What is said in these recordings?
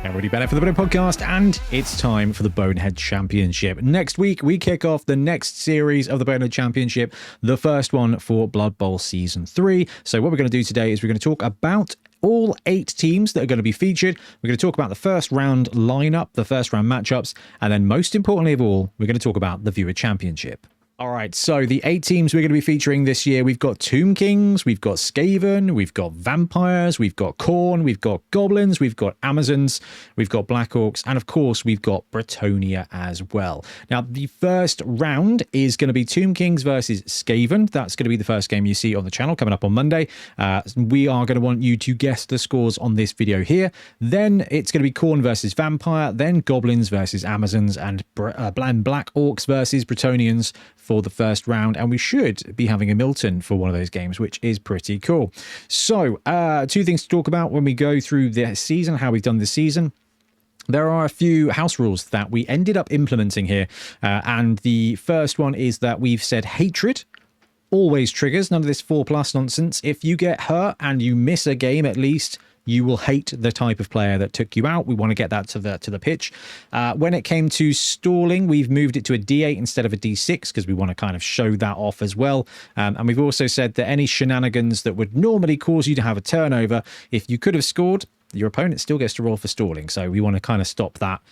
Everybody better for the Bonehead podcast, and it's time for the Bonehead Championship. Next week, we kick off the next series of the Bonehead Championship, the first one for Blood Bowl Season 3. So what we're going to do today is we're going to talk about all 8 teams that are going to be featured. We're going to talk about the first round lineup, the first round matchups, and then most importantly of all, we're going to talk about the Viewer Championship. All right, so the 8 teams we're going to be featuring this year, we've got Tomb Kings, we've got Skaven, we've got Vampires, we've got Khorne, we've got Goblins, we've got Amazons, we've got Black Orcs, and of course, we've got Bretonnia as well. Now, the first round is going to be Tomb Kings versus Skaven. That's going to be the first game you see on the channel coming up on Monday. We are going to want you to guess the scores on this video here. Then it's going to be Khorne versus Vampire, then Goblins versus Amazons, and Black Orcs versus Bretonnians for the first round, and we should be having a Milton for one of those games, which is pretty cool. So 2 things to talk about when we go through this season, how we've done this season. There are a few house rules that we ended up implementing here, and the first one is that we've said hatred always triggers, none of this 4+ nonsense. If you get hurt and you miss a game at least, you will hate the type of player that took you out. We want to get that to the pitch. When it came to stalling, we've moved it to a D8 instead of a D6 because we want to kind of show that off as well. And we've also said that any shenanigans that would normally cause you to have a turnover, if you could have scored, your opponent still gets to roll for stalling. So we want to kind of stop that,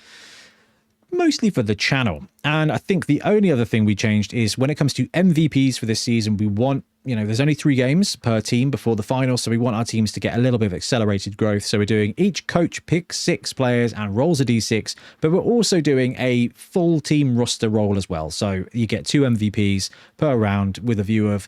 mostly for the channel. And I think the only other thing we changed is when it comes to MVPs for this season, we want, there's only 3 games per team before the final, so we want our teams to get a little bit of accelerated growth. So we're doing each coach picks 6 players and rolls a d6, but we're also doing a full team roster roll as well. So you get 2 MVPs per round with a view of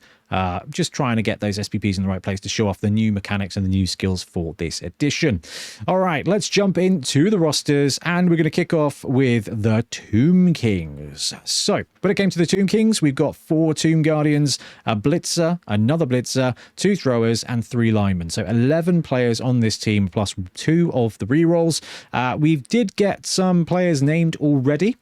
just trying to get those SPPs in the right place to show off the new mechanics and the new skills for this edition. All right, let's jump into the rosters, and we're going to kick off with the Tomb Kings. So when it came to the Tomb Kings, we've got 4 Tomb Guardians, a Blitzer, another Blitzer, 2 Throwers, and 3 Linemen. So 11 players on this team, plus 2 of the rerolls. We did get some players named already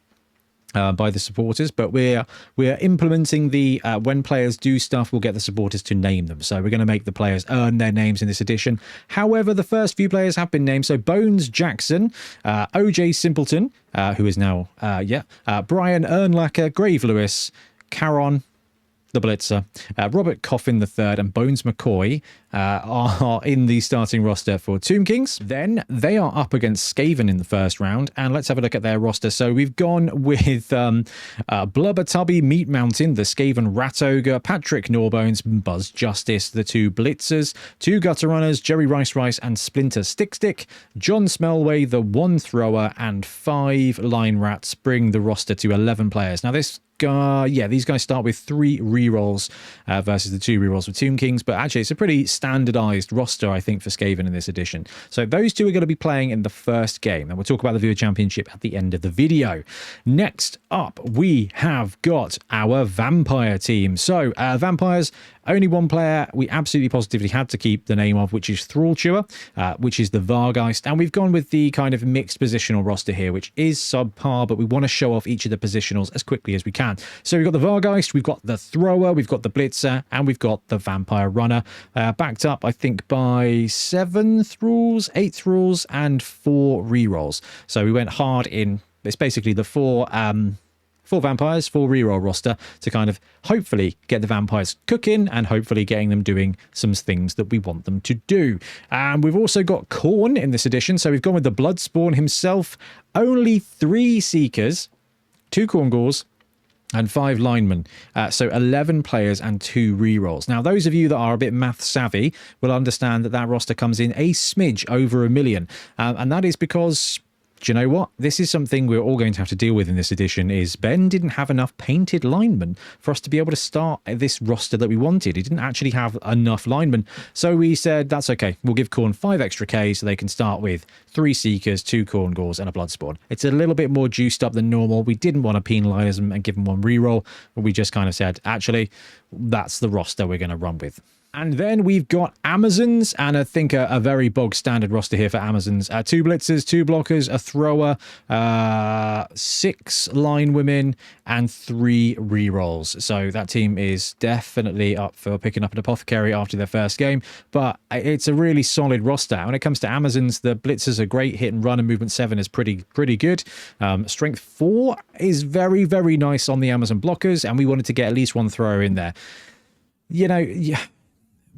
by the supporters, but we're implementing the when players do stuff, we'll get the supporters to name them. So we're going to make the players earn their names in this edition. However, the first few players have been named. So Bones Jackson, OJ Simpleton, who is now Brian Ernlacker, Grave Lewis, Caron the Blitzer, Robert Coffin III, and Bones McCoy are in the starting roster for Tomb Kings. Then they are up against Skaven in the first round, and let's have a look at their roster. So we've gone with Blubbertubby Meat Mountain, the Skaven Rat Ogre, Patrick Norbones, Buzz Justice, the 2 Blitzers, 2 Gutter Runners, Jerry Rice, and Splinter Stick, John Smellway, the 1 Thrower, and 5 Line Rats bring the roster to 11 players. Now this these guys start with 3 rerolls versus the 2 rerolls for Tomb Kings, but actually it's a pretty standardized roster, I think, for Skaven in this edition. So those 2 are going to be playing in the first game, and we'll talk about the Viewer Championship at the end of the video. Next up, we have got our Vampire team. So Vampires, only 1 player we absolutely positively had to keep the name of, which is Thrall Chewer, which is the Vargeist, and we've gone with the kind of mixed positional roster here, which is subpar, but we want to show off each of the positionals as quickly as we can. So we've got the Vargeist, we've got the Thrower, we've got the Blitzer, and we've got the Vampire Runner, backed up, I think, by 7 Thralls, 8 Thralls, and 4 rerolls. So we went hard in, it's basically the 4 Vampires, 4 reroll roster to kind of hopefully get the Vampires cooking and hopefully getting them doing some things that we want them to do. And we've also got Khorne in this edition. So we've gone with the Bloodspawn himself, only 3 Seekers, 2 Khorne Gores, and 5 linemen. So 11 players and 2 rerolls. Now, those of you that are a bit math savvy will understand that that roster comes in a smidge over 1 million. And that is because, do you know what? This is something we're all going to have to deal with in this edition, is Ben didn't have enough painted linemen for us to be able to start this roster that we wanted. He didn't actually have enough linemen. So we said, that's okay. We'll give Khorne 5 extra K so they can start with 3 Seekers, 2 Khorne Gores, and a Bloodspawn. It's a little bit more juiced up than normal. We didn't want to penalise them and give them 1 reroll, but we just kind of said, actually, that's the roster we're going to run with. And then we've got Amazons, and I think a very bog standard roster here for Amazons. 2 blitzers, 2 blockers, a thrower, 6 line women, and 3 rerolls. So that team is definitely up for picking up an apothecary after their first game, but it's a really solid roster. When it comes to Amazons, the blitzers are great. Hit and run and movement 7 is pretty good. Strength 4 is very, very nice on the Amazon blockers, and we wanted to get at least 1 thrower in there. You know, yeah,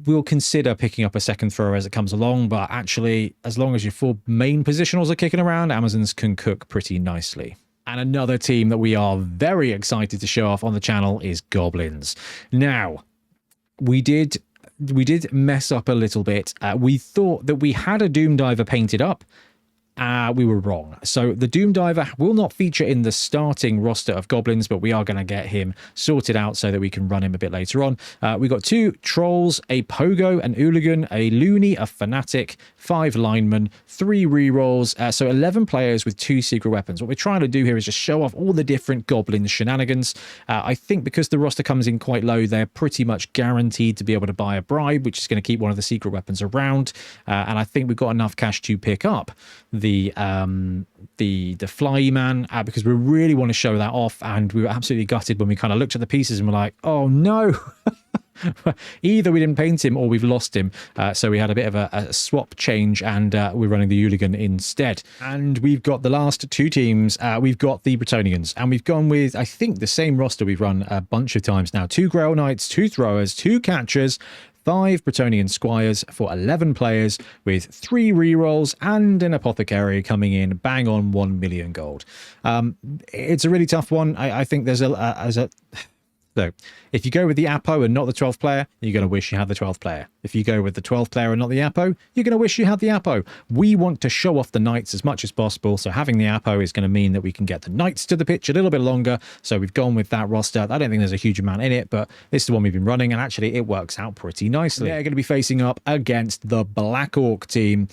we'll consider picking up a second thrower as it comes along, but actually, as long as your 4 main positionals are kicking around, Amazons can cook pretty nicely. And another team that we are very excited to show off on the channel is Goblins. Now, we did mess up a little bit. We thought that we had a Doom Diver painted up. We were wrong. So the Doom Diver will not feature in the starting roster of Goblins, but we are going to get him sorted out so that we can run him a bit later on. We got 2 Trolls, a Pogo, an Hooligan, a Loony, a Fanatic, 5 Linemen, 3 rerolls. So 11 players with 2 secret weapons. What we're trying to do here is just show off all the different Goblin shenanigans. I think because the roster comes in quite low, they're pretty much guaranteed to be able to buy a bribe, which is going to keep one of the secret weapons around. And I think we've got enough cash to pick up the Fly Man, because we really want to show that off, and we were absolutely gutted when we kind of looked at the pieces and were like, oh no. Either we didn't paint him or we've lost him, so we had a bit of a swap change, and we're running the Hooligan instead. And we've got the last 2 teams. We've got the Bretonnians, and we've gone with, I think, the same roster we've run a bunch of times now. 2 Grail Knights, 2 Throwers, 2 Catchers, 5 Bretonnian Squires for 11 players with 3 rerolls and an apothecary coming in bang on 1 million gold. It's a really tough one. I think there's so if you go with the Apo and not the 12th player, you're going to wish you had the 12th player. If you go with the 12th player and not the Apo, you're going to wish you had the Apo. We want to show off the Knights as much as possible, so having the Apo is going to mean that we can get the Knights to the pitch a little bit longer, so we've gone with that roster. I don't think there's a huge amount in it, but this is the one we've been running, and actually it works out pretty nicely. They're going to be facing up against the Black Orc team.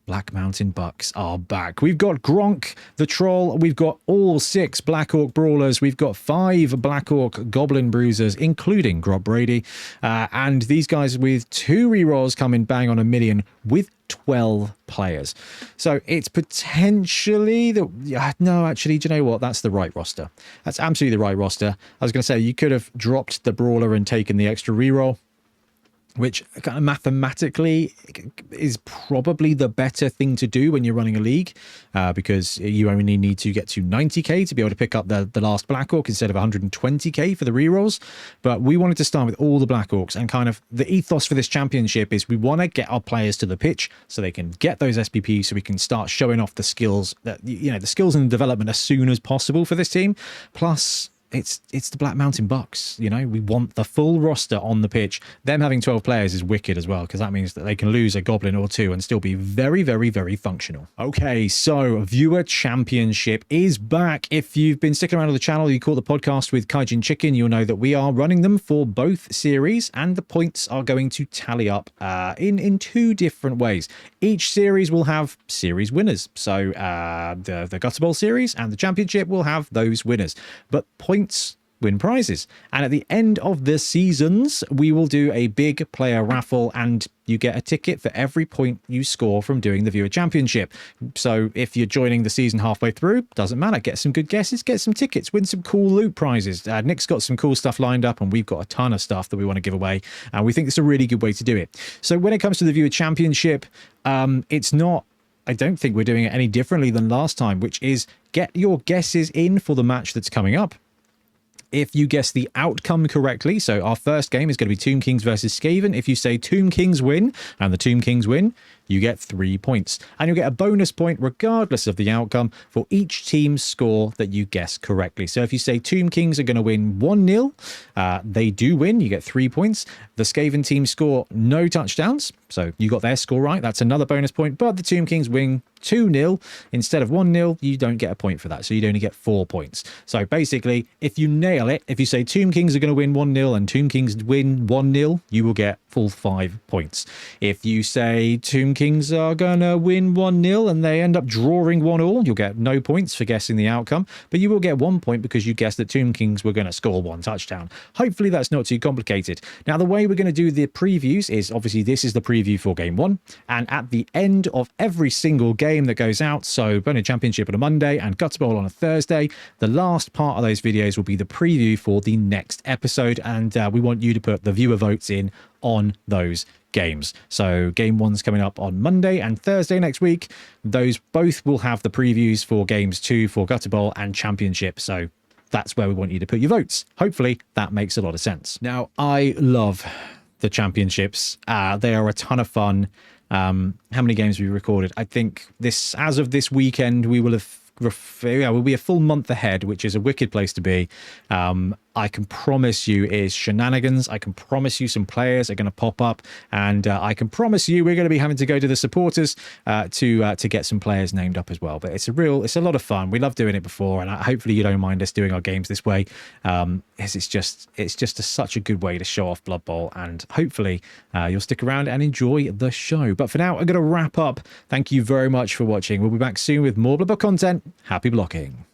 Black Mountain Bucks are back. We've got Gronk, the Troll. We've got all 6 Black Orc Brawlers. We've got 5 Black Orc Goblin Bruisers, including Grob Brady. And these guys with 2 rerolls come in bang on 1 million with 12 players. So it's potentially no, actually, do you know what? That's the right roster. That's absolutely the right roster. I was going to say, you could have dropped the Brawler and taken the extra reroll, which kind of mathematically is probably the better thing to do when you're running a league, because you only need to get to 90k to be able to pick up the last Black Orc instead of 120k for the rerolls. But we wanted to start with all the Black Orcs, and kind of the ethos for this championship is we want to get our players to the pitch so they can get those SPPs, so we can start showing off the skills, that, you know, the skills and development as soon as possible for this team. Plus, it's the Black Mountain Bucks, you know, we want the full roster on the pitch. Them having 12 players is wicked as well, because that means that they can lose a Goblin or 2 and still be very, very, very functional. Okay, so Viewer Championship is back. If you've been sticking around on the channel, you caught the podcast with Kaijin Chicken, you'll know that we are running them for both series, and the points are going to tally up in 2 different ways. Each series will have series winners. So the Gutter Bowl series and the championship will have those winners. But points win prizes, and at the end of the seasons we will do a big player raffle, and you get a ticket for every point you score from doing the Viewer Championship. So if you're joining the season halfway through, doesn't matter, get some good guesses, get some tickets, win some cool loot prizes. Nick's got some cool stuff lined up, and we've got a ton of stuff that we want to give away, and we think it's a really good way to do it. So when it comes to the Viewer Championship, it's not, I don't think we're doing it any differently than last time, which is get your guesses in for the match that's coming up. If you guess the outcome correctly, so our first game is going to be Tomb Kings versus Skaven. If you say Tomb Kings win and the Tomb Kings win, you get 3 points. And you'll get a bonus point regardless of the outcome for each team's score that you guess correctly. So if you say Tomb Kings are going to win 1-0, they do win, you get 3 points. The Skaven team score no touchdowns, so you got their score right, that's another bonus point. But the Tomb Kings win 2-0 instead of 1-0, you don't get a point for that, so you'd only get 4 points. So basically, if you nail it, if you say Tomb Kings are going to win 1-0 and Tomb Kings win 1-0, you will get full 5 points. If you say Tomb Kings are going to win 1-0 and they end up drawing 1-1, you'll get no points for guessing the outcome, but you will get 1 point because you guessed that Tomb Kings were going to score 1 touchdown. Hopefully that's not too complicated. Now, the way we're going to do the previews is obviously this is the preview for game 1, and at the end of every single game that goes out, so Bonehead Championship on a Monday and Gutter Bowl on a Thursday, the last part of those videos will be the preview for the next episode, and we want you to put the viewer votes in on those games. So game 1's coming up on Monday and Thursday next week. Those both will have the previews for games 2 for Gutter Bowl and Championship. So that's where we want you to put your votes. Hopefully that makes a lot of sense. Now, I love the championships. They are a ton of fun. How many games have we recorded? I think this, as of this weekend, we will have we'll be a full month ahead, which is a wicked place to be. I can promise you is shenanigans. I can promise you some players are going to pop up, and I can promise you we're going to be having to go to the supporters to get some players named up as well. But it's a lot of fun. We love doing it before, and hopefully you don't mind us doing our games this way. It's just such a good way to show off Blood Bowl, and hopefully you'll stick around and enjoy the show. But for now, I'm going to wrap up. Thank you very much for watching. We'll be back soon with more Blood Bowl content. Happy blocking.